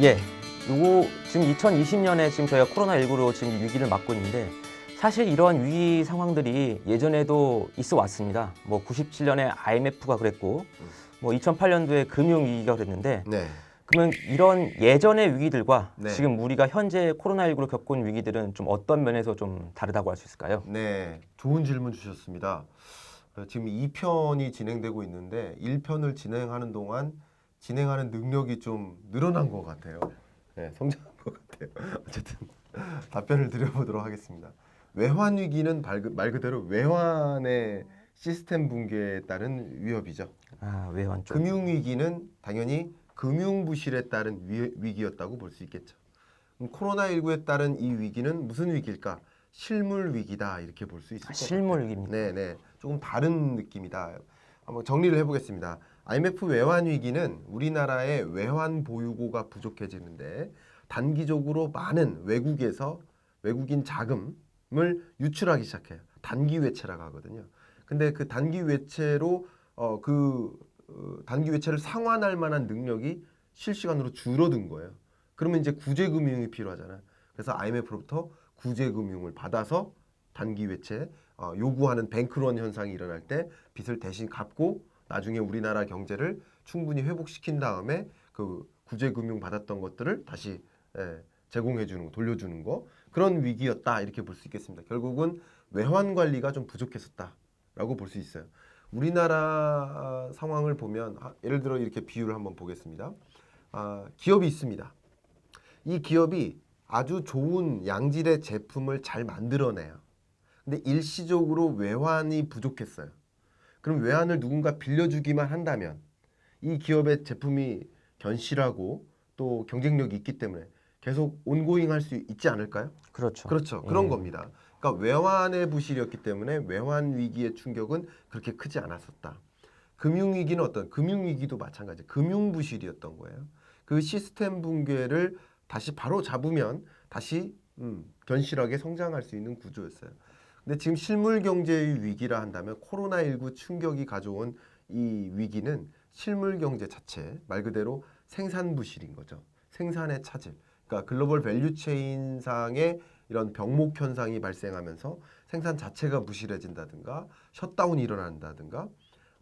예, 요거 지금 2020년에 지금 저희가 코로나19로 지금 위기를 맞고 있는데 사실 이러한 위기 상황들이 예전에도 있어 왔습니다. 뭐 97년에 IMF가 그랬고 뭐 2008년도에 금융위기가 그랬는데 네. 그러면 이런 예전의 위기들과 네. 지금 우리가 현재 코로나19로 겪은 위기들은 좀 어떤 면에서 좀 다르다고 할 수 있을까요? 네. 좋은 질문 주셨습니다. 지금 2편이 진행되고 있는데 1편을 진행하는 동안 진행하는 능력이 좀 늘어난 것 같아요. 네, 성장한 것 같아요. 어쨌든 답변을 드려보도록 하겠습니다. 외환 위기는 말 그대로 외환의 시스템 붕괴에 따른 위협이죠. 아, 외환 쪽. 금융 위기는 당연히 금융 부실에 따른 위기였다고 볼 수 있겠죠. 그럼 코로나19에 따른 이 위기는 무슨 위기일까? 실물 위기다 이렇게 볼 수 있을 것 같아요. 실물 위기입니까? 네네, 조금 다른 느낌이다. 한번 정리를 해보겠습니다. IMF 외환 위기는 우리나라의 외환 보유고가 부족해지는데 단기적으로 많은 외국인 자금을 유출하기 시작해요. 단기 외채라고 하거든요. 근데 그 단기 외채로 단기 외채를 상환할 만한 능력이 실시간으로 줄어든 거예요. 그러면 이제 구제금융이 필요하잖아요. 그래서 IMF로부터 구제금융을 받아서 단기 외채 요구하는 뱅크런 현상이 일어날 때 빚을 대신 갚고 나중에 우리나라 경제를 충분히 회복시킨 다음에 그 구제금융 받았던 것들을 다시 제공해 주는 거, 돌려주는 거, 그런 위기였다 이렇게 볼 수 있겠습니다. 결국은 외환 관리가 좀 부족했었다라고 볼 수 있어요. 우리나라 상황을 보면 예를 들어 이렇게 비유를 한번 보겠습니다. 기업이 있습니다. 이 기업이 아주 좋은 양질의 제품을 잘 만들어내요. 근데 일시적으로 외환이 부족했어요. 그럼 외환을 누군가 빌려주기만 한다면 이 기업의 제품이 견실하고 또 경쟁력이 있기 때문에 계속 온고잉 할 수 있지 않을까요? 그렇죠. 그렇죠. 그런 겁니다. 그러니까 외환의 부실이었기 때문에 외환 위기의 충격은 그렇게 크지 않았었다. 금융위기는 금융위기도 마찬가지. 금융 부실이었던 거예요. 그 시스템 붕괴를 다시 바로 잡으면 다시 견실하게 성장할 수 있는 구조였어요. 근데 지금 실물 경제의 위기라 한다면 코로나19 충격이 가져온 이 위기는 실물 경제 자체, 말 그대로 생산 부실인 거죠. 생산의 차질. 그러니까 글로벌 밸류 체인상의 이런 병목 현상이 발생하면서 생산 자체가 부실해진다든가 셧다운이 일어난다든가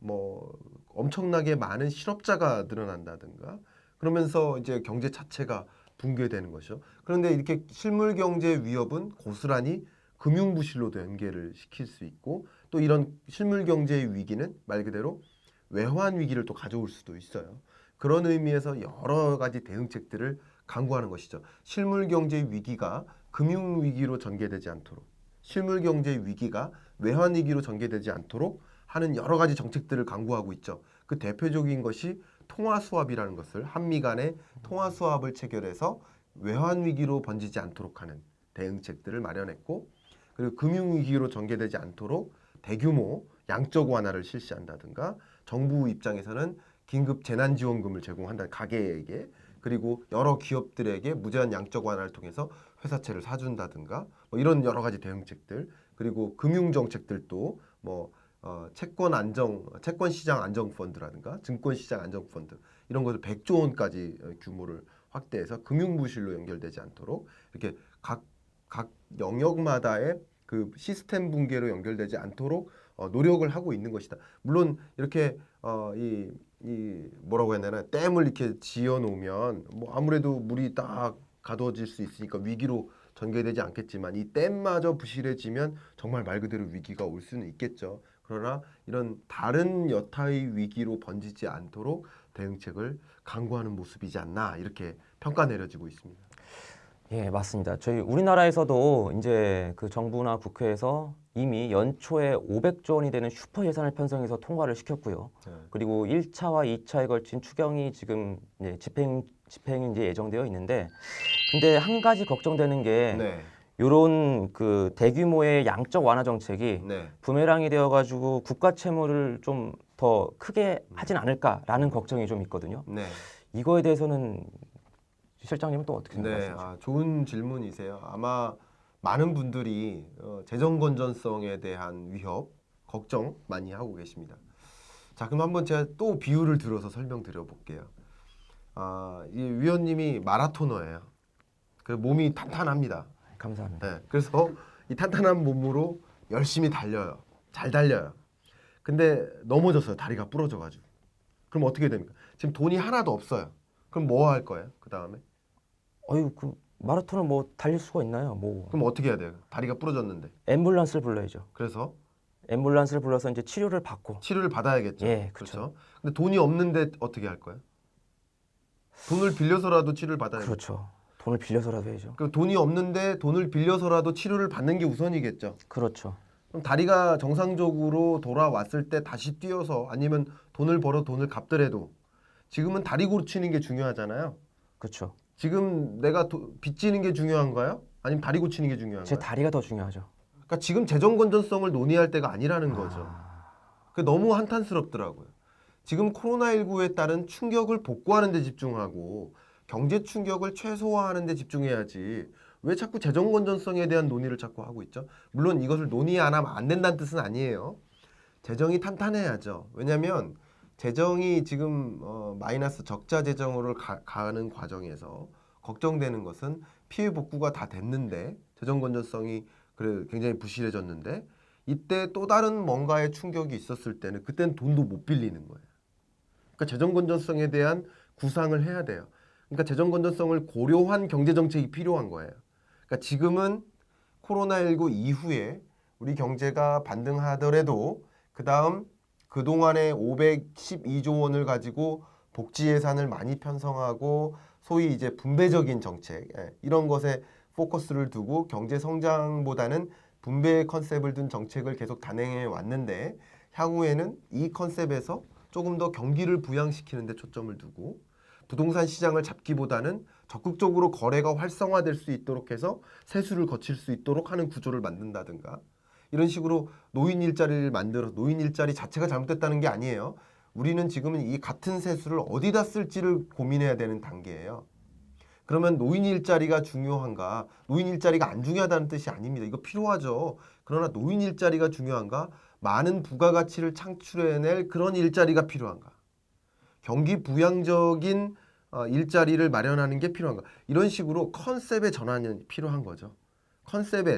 뭐 엄청나게 많은 실업자가 늘어난다든가 그러면서 이제 경제 자체가 붕괴되는 것이죠. 그런데 이렇게 실물 경제 위협은 고스란히 금융 부실로도 연계를 시킬 수 있고 또 이런 실물 경제의 위기는 말 그대로 외환 위기를 또 가져올 수도 있어요. 그런 의미에서 여러 가지 대응책들을 강구하는 것이죠. 실물 경제 위기가 금융 위기로 전개되지 않도록, 실물 경제 위기가 외환 위기로 전개되지 않도록 하는 여러 가지 정책들을 강구하고 있죠. 그 대표적인 것이 통화 수합이라는 것을 한미 간의 통화 수합을 체결해서 외환 위기로 번지지 않도록 하는 대응책들을 마련했고 그리고 금융 위기로 전개되지 않도록 대규모 양적 완화를 실시한다든가 정부 입장에서는 긴급 재난지원금을 제공한다 가계에게 그리고 여러 기업들에게 무제한 양적 완화를 통해서 회사채를 사준다든가 뭐 이런 여러 가지 대응책들 그리고 금융 정책들도 뭐 채권 시장 안정 펀드라든가 증권 시장 안정 펀드 이런 것을 100조 원까지 규모를 확대해서 금융 부실로 연결되지 않도록 이렇게 각 영역마다의 그 시스템 붕괴로 연결되지 않도록 노력을 하고 있는 것이다. 물론 이렇게 이 뭐라고 해야 되나 댐을 이렇게 지어 놓으면 뭐 아무래도 물이 딱 가둬질 수 있으니까 위기로 전개되지 않겠지만 이 댐마저 부실해지면 정말 말 그대로 위기가 올 수는 있겠죠. 그러나 이런 다른 여타의 위기로 번지지 않도록 대응책을 강구하는 모습이지 않나 이렇게 평가 내려지고 있습니다. 예, 맞습니다. 저희 우리나라에서도 이제 그 정부나 국회에서 이미 연초에 500조 원이 되는 슈퍼 예산을 편성해서 통과를 시켰고요. 네. 그리고 1차와 2차에 걸친 추경이 지금 이제 집행이 이제 예정되어 있는데, 근데 한 가지 걱정되는 게 네. 요런 그 대규모의 양적 완화 정책이 네. 부메랑이 되어가지고 국가 채무를 좀 더 크게 하진 않을까라는 걱정이 좀 있거든요. 네. 이거에 대해서는 실장님은 또 어떻게 네, 생각하세요? 좋은 질문이세요. 아마 많은 분들이 재정 건전성에 대한 위협, 걱정 많이 하고 계십니다. 자, 그럼 한번 제가 또 비유를 들어서 설명드려 볼게요. 이 위원님이 마라토너예요. 그 몸이 탄탄합니다. 감사합니다. 네, 그래서 이 탄탄한 몸으로 열심히 달려요. 잘 달려요. 근데 넘어졌어요. 다리가 부러져가지고. 그럼 어떻게 됩니까? 지금 돈이 하나도 없어요. 그럼 뭐 할 거예요? 그 다음에? 어유 그 마라톤을 뭐 달릴 수가 있나요? 뭐 그럼 어떻게 해야 돼요? 다리가 부러졌는데. 앰뷸런스를 불러야죠. 그래서 앰뷸런스를 불러서 이제 치료를 받고. 치료를 받아야겠죠. 예, 그렇죠. 근데 돈이 없는데 어떻게 할 거예요? 돈을 빌려서라도 치료를 받아야죠. 그렇죠. 돈을 빌려서라도 해야죠. 그 돈이 없는데 돈을 빌려서라도 치료를 받는 게 우선이겠죠. 그렇죠. 그럼 다리가 정상적으로 돌아왔을 때 다시 뛰어서 아니면 돈을 벌어 돈을 갚더라도 지금은 다리 고치는 게 중요하잖아요. 그렇죠. 지금 내가 빚지는 게 중요한가요? 아니면 다리 고치는 게 제 중요한가요? 다리가 더 중요하죠. 그러니까 지금 재정 건전성을 논의할 때가 아니라는 거죠. 그 너무 한탄스럽더라고요. 지금 코로나19에 따른 충격을 복구하는 데 집중하고 경제 충격을 최소화하는 데 집중해야지. 왜 자꾸 재정 건전성에 대한 논의를 자꾸 하고 있죠? 물론 이것을 논의 안 하면 안 된다는 뜻은 아니에요. 재정이 탄탄해야죠. 왜냐하면 재정이 지금 마이너스 적자 재정으로 가는 과정에서 걱정되는 것은 피해 복구가 다 됐는데 재정 건전성이 그래 굉장히 부실해졌는데 이때 또 다른 뭔가의 충격이 있었을 때는 그때는 돈도 못 빌리는 거예요. 그러니까 재정 건전성에 대한 구상을 해야 돼요. 그러니까 재정 건전성을 고려한 경제 정책이 필요한 거예요. 그러니까 지금은 코로나19 이후에 우리 경제가 반등하더라도 그다음 그동안에 512조 원을 가지고 복지 예산을 많이 편성하고 소위 이제 분배적인 정책 이런 것에 포커스를 두고 경제 성장보다는 분배 컨셉을 둔 정책을 계속 단행해 왔는데 향후에는 이 컨셉에서 조금 더 경기를 부양시키는 데 초점을 두고 부동산 시장을 잡기보다는 적극적으로 거래가 활성화될 수 있도록 해서 세수를 거칠 수 있도록 하는 구조를 만든다든가 이런 식으로 노인 일자리를 만들어 노인 일자리 자체가 잘못됐다는 게 아니에요. 우리는 지금은 이 같은 세수를 어디다 쓸지를 고민해야 되는 단계예요. 그러면 노인 일자리가 중요한가? 노인 일자리가 안 중요하다는 뜻이 아닙니다. 이거 필요하죠. 그러나 노인 일자리가 중요한가? 많은 부가가치를 창출해낼 그런 일자리가 필요한가? 경기 부양적인 일자리를 마련하는 게 필요한가? 이런 식으로 컨셉의 전환이 필요한 거죠.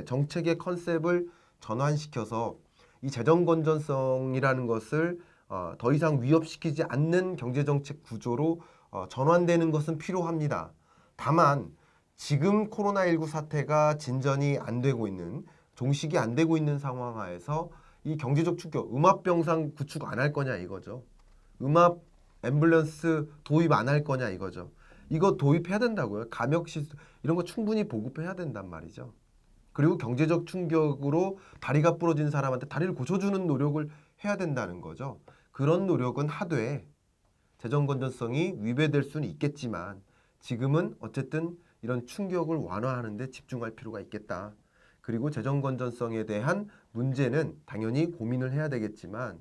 정책의 컨셉을 전환시켜서 이 재정 건전성이라는 것을 더 이상 위협시키지 않는 경제정책 구조로 전환되는 것은 필요합니다. 다만 지금 코로나19 사태가 진전이 안 되고 있는 종식이 안 되고 있는 상황 하에서 이 경제적 충격, 음압병상 구축 안 할 거냐 이거죠. 음압 앰뷸런스 도입 안 할 거냐 이거죠. 이거 도입해야 된다고요. 감역 시스템 이런 거 충분히 보급해야 된단 말이죠. 그리고 경제적 충격으로 다리가 부러진 사람한테 다리를 고쳐주는 노력을 해야 된다는 거죠. 그런 노력은 하되 재정 건전성이 위배될 수는 있겠지만 지금은 어쨌든 이런 충격을 완화하는 데 집중할 필요가 있겠다. 그리고 재정 건전성에 대한 문제는 당연히 고민을 해야 되겠지만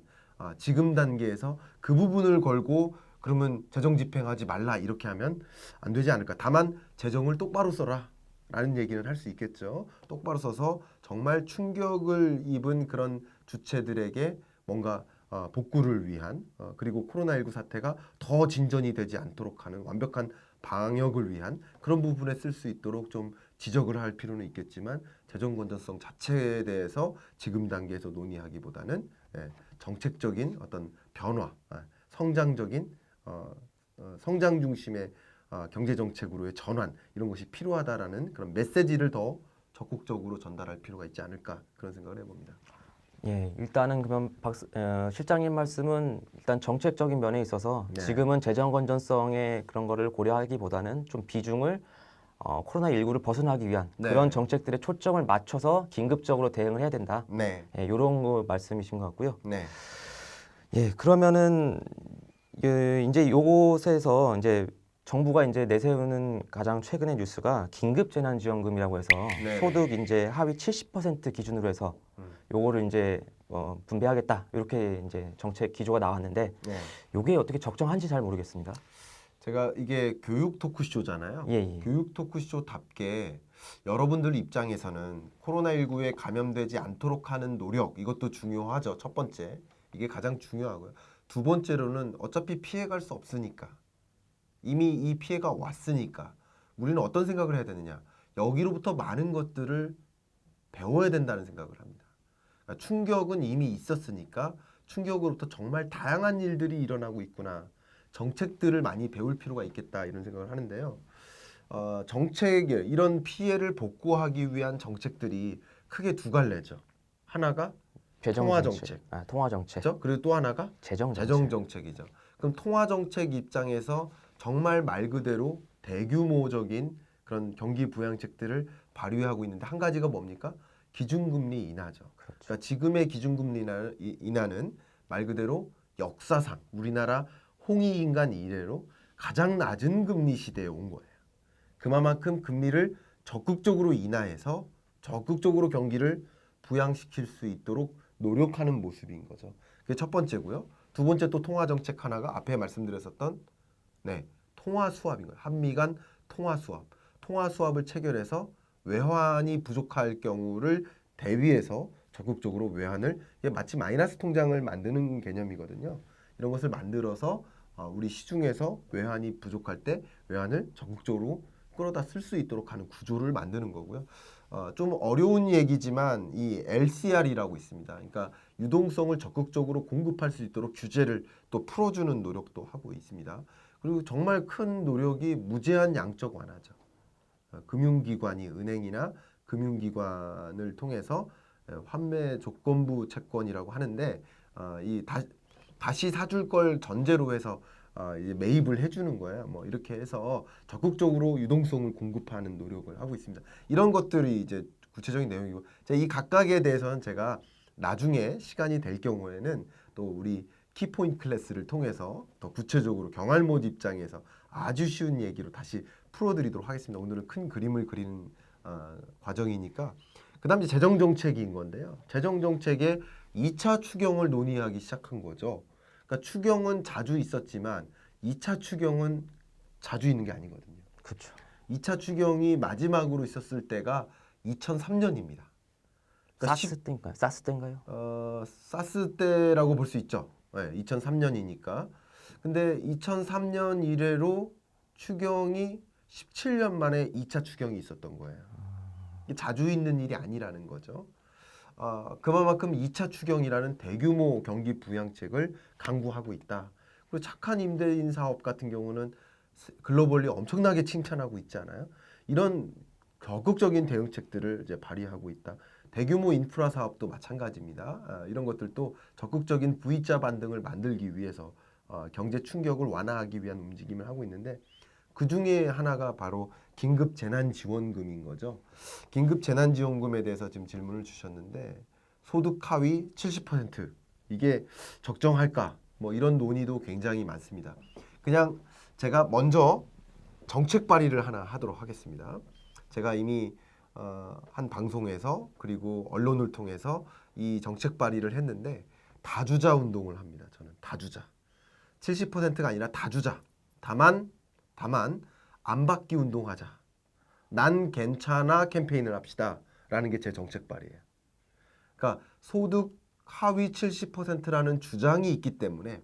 지금 단계에서 그 부분을 걸고 그러면 재정 집행하지 말라 이렇게 하면 안 되지 않을까. 다만 재정을 똑바로 써라. 라는 얘기는 할 수 있겠죠. 똑바로 써서 정말 충격을 입은 그런 주체들에게 뭔가 복구를 위한 그리고 코로나19 사태가 더 진전이 되지 않도록 하는 완벽한 방역을 위한 그런 부분에 쓸 수 있도록 좀 지적을 할 필요는 있겠지만 재정 건전성 자체에 대해서 지금 단계에서 논의하기보다는 정책적인 어떤 변화, 성장적인 성장 중심의 경제 정책으로의 전환 이런 것이 필요하다라는 그런 메시지를 더 적극적으로 전달할 필요가 있지 않을까 그런 생각을 해봅니다. 예, 일단은 그러면 실장님 말씀은 일단 정책적인 면에 있어서 네. 지금은 재정 건전성의 그런 거를 고려하기보다는 좀 비중을 코로나19를 벗어나기 위한 네. 그런 정책들에 초점을 맞춰서 긴급적으로 대응을 해야 된다. 네, 예, 이런 거 말씀이신 것 같고요. 네, 예, 그러면은 이제 요곳에서 이제 정부가 이제 내세우는 가장 최근의 뉴스가 긴급재난지원금이라고 해서 네. 소득 이제 하위 70% 기준으로 해서 요거를 이제 분배하겠다 이렇게 이제 정책 기조가 나왔는데 네. 요게 어떻게 적정한지 잘 모르겠습니다. 제가 이게 교육 토크쇼잖아요. 예, 예. 교육 토크쇼답게 여러분들 입장에서는 코로나19에 감염되지 않도록 하는 노력 이것도 중요하죠. 첫 번째 이게 가장 중요하고요. 두 번째로는 어차피 피해갈 수 없으니까 이미 이 피해가 왔으니까 우리는 어떤 생각을 해야 되느냐? 여기로부터 많은 것들을 배워야 된다는 생각을 합니다. 그러니까 충격은 이미 있었으니까 충격으로부터 정말 다양한 일들이 일어나고 있구나. 정책들을 많이 배울 필요가 있겠다 이런 생각을 하는데요. 정책 이런 피해를 복구하기 위한 정책들이 크게 두 갈래죠. 하나가 통화 정책, 통화 정책. 그렇죠? 그리고 또 하나가 재정 재정 정책이죠. 그럼 통화 정책 입장에서 정말 말 그대로 대규모적인 그런 경기 부양책들을 발휘하고 있는데 한 가지가 뭡니까? 기준금리 인하죠. 그렇죠. 그러니까 지금의 기준금리 인하는 말 그대로 역사상 우리나라 홍익인간 이래로 가장 낮은 금리 시대에 온 거예요. 그만큼 금리를 적극적으로 인하해서 적극적으로 경기를 부양시킬 수 있도록 노력하는 모습인 거죠. 그게 첫 번째고요. 두 번째 또 통화 정책 하나가 앞에 말씀드렸었던 통화 수합인 거예요. 한미 간 통화 수합. 통화 수합을 체결해서 외환이 부족할 경우를 대비해서 적극적으로 외환을 이게 마치 마이너스 통장을 만드는 개념이거든요. 이런 것을 만들어서 우리 시중에서 외환이 부족할 때 외환을 적극적으로 끌어다 쓸 수 있도록 하는 구조를 만드는 거고요. 좀 어려운 얘기지만 이 LCR이라고 있습니다. 그러니까 유동성을 적극적으로 공급할 수 있도록 규제를 또 풀어주는 노력도 하고 있습니다. 그리고 정말 큰 노력이 무제한 양적 완화죠. 금융기관이 은행이나 금융기관을 통해서 환매 조건부 채권이라고 하는데 다시 사줄 걸 전제로 해서 이제 매입을 해주는 거예요. 뭐 이렇게 해서 적극적으로 유동성을 공급하는 노력을 하고 있습니다. 이런 것들이 이제 구체적인 내용이고, 이 각각에 대해서는 제가 나중에 시간이 될 경우에는 또 우리 키포인트 클래스를 통해서 더 구체적으로 경알못 입장에서 아주 쉬운 얘기로 다시 풀어드리도록 하겠습니다. 오늘은 큰 그림을 그리는 과정이니까. 그 다음 이제 재정정책인 건데요. 재정정책의 2차 추경을 논의하기 시작한 거죠. 그러니까 추경은 자주 있었지만 2차 추경은 자주 있는 게 아니거든요. 그렇죠. 2차 추경이 마지막으로 있었을 때가 2003년입니다. 그러니까 사스 때인가요? 사스 때라고 볼 수 있죠. 네, 2003년이니까. 근데 2003년 이래로 추경이 17년 만에 2차 추경이 있었던 거예요. 이게 자주 있는 일이 아니라는 거죠. 그만큼 2차 추경이라는 대규모 경기 부양책을 강구하고 있다. 그리고 착한 임대인 사업 같은 경우는 글로벌리 엄청나게 칭찬하고 있잖아요. 이런 적극적인 대응책들을 이제 발휘하고 있다. 대규모 인프라 사업도 마찬가지입니다. 이런 것들도 적극적인 V자 반등을 만들기 위해서 경제 충격을 완화하기 위한 움직임을 하고 있는데, 그 중에 하나가 바로 긴급 재난지원금인 거죠. 긴급 재난지원금에 대해서 지금 질문을 주셨는데, 소득 하위 70% 이게 적정할까? 뭐 이런 논의도 굉장히 많습니다. 그냥 제가 먼저 정책 발의를 하나 하도록 하겠습니다. 제가 이미 한 방송에서 그리고 언론을 통해서 이 정책 발의를 했는데, 다주자 운동을 합니다. 저는 다주자. 70%가 아니라 다주자. 다만 안 받기 운동하자. 난 괜찮아 캠페인을 합시다. 라는 게 제 정책 발의예요. 그러니까 소득 하위 70%라는 주장이 있기 때문에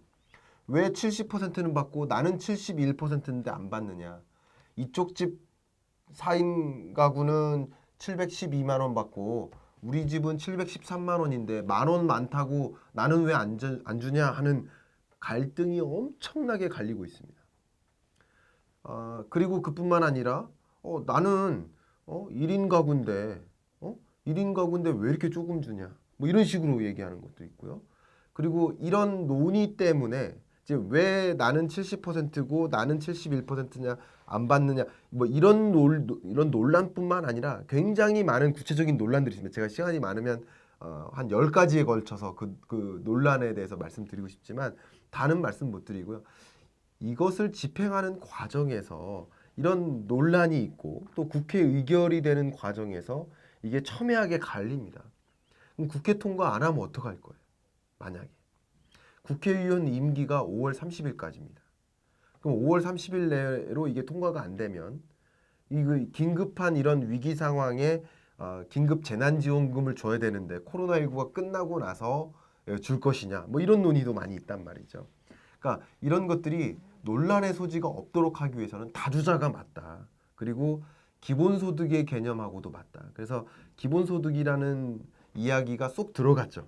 왜 70%는 받고 나는 71%인데 안 받느냐. 이쪽 집 4인 가구는 712만 원 받고 우리 집은 713만 원인데 10,000원 많다고 나는 왜 안 주냐 하는 갈등이 엄청나게 갈리고 있습니다. 그리고 그뿐만 아니라 나는 1인 가구인데 1인 가구인데 왜 이렇게 조금 주냐 뭐 이런 식으로 얘기하는 것도 있고요. 그리고 이런 논의 때문에 이제 왜 나는 70%고 나는 71%냐 안 받느냐 뭐 이런 논란뿐만 아니라 굉장히 많은 구체적인 논란들이 있습니다. 제가 시간이 많으면 한 10가지에 걸쳐서 그 논란에 대해서 말씀드리고 싶지만 다는 말씀 못 드리고요. 이것을 집행하는 과정에서 이런 논란이 있고 또 국회 의결이 되는 과정에서 이게 첨예하게 갈립니다. 그럼 국회 통과 안 하면 어떡할 거예요? 만약에 국회의원 임기가 5월 30일까지입니다. 그럼 5월 30일 내로 이게 통과가 안 되면 이 긴급한 이런 위기 상황에 긴급 재난지원금을 줘야 되는데 코로나19가 끝나고 나서 줄 것이냐 뭐 이런 논의도 많이 있단 말이죠. 그러니까 이런 것들이 논란의 소지가 없도록 하기 위해서는 다주자가 맞다. 그리고 기본소득의 개념하고도 맞다. 그래서 기본소득이라는 이야기가 쏙 들어갔죠.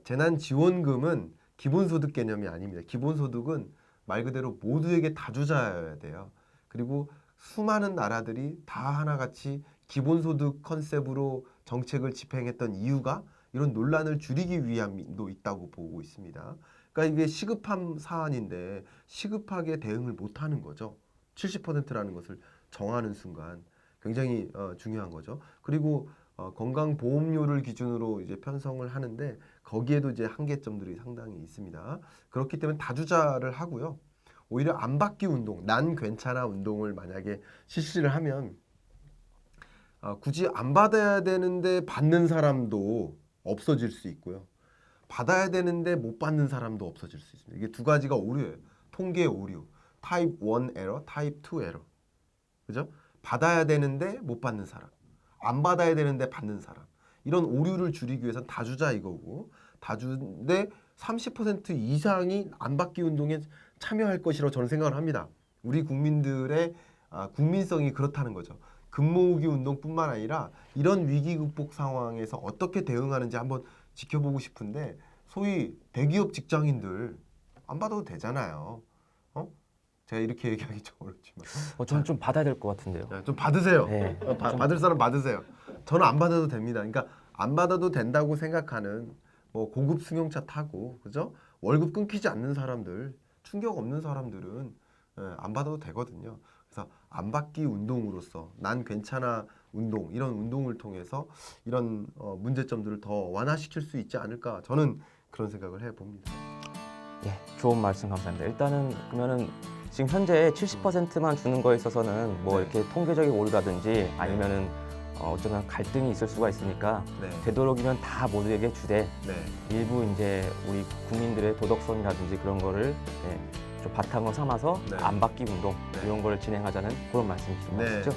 재난지원금은 기본소득 개념이 아닙니다. 기본소득은 말 그대로 모두에게 다주자여야 돼요. 그리고 수많은 나라들이 다 하나같이 기본소득 컨셉으로 정책을 집행했던 이유가 이런 논란을 줄이기 위함도 있다고 보고 있습니다. 그러니까 이게 시급한 사안인데 시급하게 대응을 못하는 거죠. 70%라는 것을 정하는 순간 굉장히 중요한 거죠. 그리고 건강보험료를 기준으로 이제 편성을 하는데 거기에도 이제 한계점들이 상당히 있습니다. 그렇기 때문에 다주자를 하고요. 오히려 안 받기 운동, 난 괜찮아 운동을 만약에 실시를 하면 굳이 안 받아야 되는데 받는 사람도 없어질 수 있고요. 받아야 되는데 못 받는 사람도 없어질 수 있습니다. 이게 두 가지가 오류예요. 통계 오류. 타입 1 에러, 타입 2 에러. 그죠? 받아야 되는데 못 받는 사람. 안 받아야 되는데 받는 사람. 이런 오류를 줄이기 위해서는 다주자 이거고 다주인데 30% 이상이 안 받기 운동에 참여할 것이라고 저는 생각을 합니다. 우리 국민들의 국민성이 그렇다는 거죠. 금모으기 운동뿐만 아니라 이런 위기 극복 상황에서 어떻게 대응하는지 한번 지켜보고 싶은데 소위 대기업 직장인들 안 받아도 되잖아요. 제가 이렇게 얘기하기 좀 어렵지만 저는 좀 받아야 될 것 같은데요. 좀 받으세요. 네. 받을 사람 받으세요. 저는 안 받아도 됩니다. 그러니까 안 받아도 된다고 생각하는 뭐 고급 승용차 타고 그죠? 월급 끊기지 않는 사람들, 충격 없는 사람들은 안 받아도 되거든요. 그래서 안 받기 운동으로서 난 괜찮아 운동 이런 운동을 통해서 이런 문제점들을 더 완화시킬 수 있지 않을까 저는 그런 생각을 해봅니다. 예, 좋은 말씀 감사합니다. 일단은 그러면은 지금 현재 70%만 주는 거에 있어서는 뭐 네. 이렇게 통계적인 오류라든지 아니면은 어쩌면 갈등이 있을 수가 있으니까 네, 되도록이면 다 모두에게 주되 네, 일부 이제 우리 국민들의 도덕성이라든지 그런 거를 좀 바탕으로 삼아서 네. 안 받기 운동 네. 이런 거를 진행하자는 그런 말씀이신 것 네. 같죠?